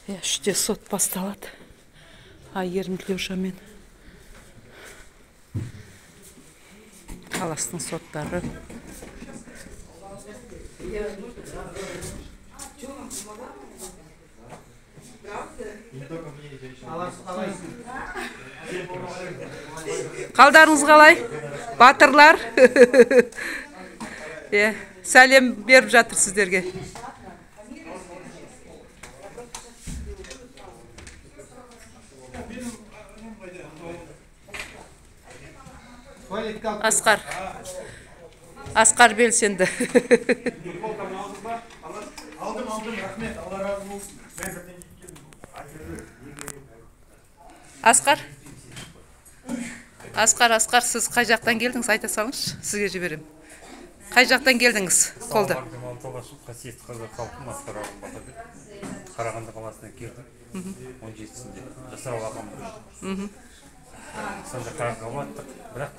Үште сот басталады. Айгерім Тілеушамен қаластың соттары. Қалдарыңыз қалай? Батырлар. Сәлем беріп жатыр сіздерге. Асқар белсенді. Aldım, rahmet. Allah razı olsun. Ben zaten Асқар, сіз қай жақтан келдіңіз, айта салыңызшы, сізге жіберем. Қай жақтан келдіңіз, қолды? Қасиетті қазақ халқым Асқар Батырбек. Қарағанды қаласынан келдім. 17-сінде жасау ағамын. Сонда қараққа баттық, бірақ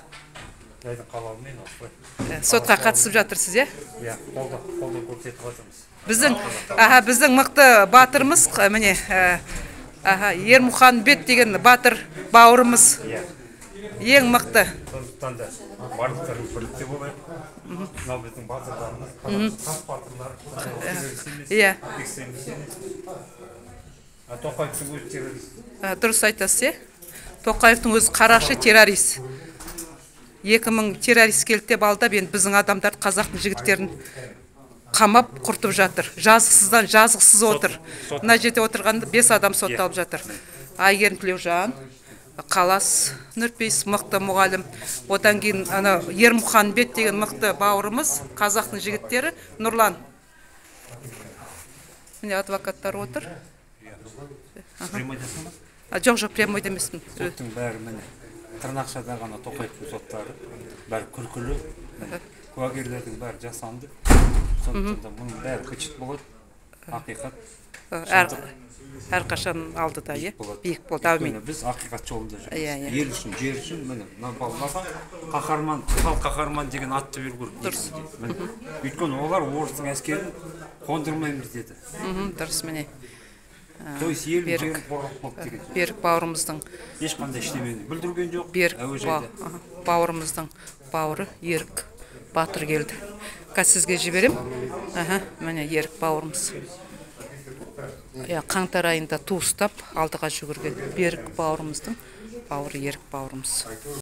жайдың қалауымен осылай. Сотқа қатысып жатырсыз, е? Иә, қолды көрсетіп жатырмыз. Біздің мықты батырымыз, міне, Ермұхан-бет деген батыр бауырымыз. Ең мықты. Сондықтан да барлықтарымыз бірлікте болайық. Мынау біздің батырларымыз, қас батырлар. Иә. Тоқаевтың өзі террорист. Дұрыс айтасыз, е? Тоқаевтың өзі қарақшы террорист. 2000 террорист келді деп алдап, енді біздің адамдар қазақтың жігіттерін қамап құртып жатыр. Жазықсыздан жазықсыз отыр. Мына жерде отырғанда 5 адам сотталып жатыр. Айгерім Тілеужан, Қалас Нұрпейіс мықты мұғалім. Одан кейін Ермұхан-бет деген мықты бауырымыз, қазақтың жігіттері, Нұрлан. Міне адвокаттар отыр. Прямойдасың ба? Жоқ, прямойда емеспін. Соттың бәрі міне. Тырнақшада ғана Тоқаевтың соттары, бәрі күлкілі, куәгерлердің бәрі жасанды. Сондықтан да мұның бәрі бычыт болады, ақиқат. Әрқашан алдыда, биік болды, әумин. Біз ақиқат жолында жүрміз. Ел үшін, жер үшін, міне, балаларға қаһарман, халық қаһарман деген атты беру керек. Дұрыс. Өйткені олар орыстың әскерін қондырмаймыз деді. Дұрыс, міне. То есть ел жерін қорғап болды деген. Берік бауырымыздың Ешқандай ештемені білдірген жоқ. Берік бауырымыздың бауыры Ерік Батыр келді. Сізге жіберем. Міне Ерік бауырымыз. Қаңтар айында ту ұстап алдыға жүгірген Берік бауырымыздың бауыры Ерік бауырымыз.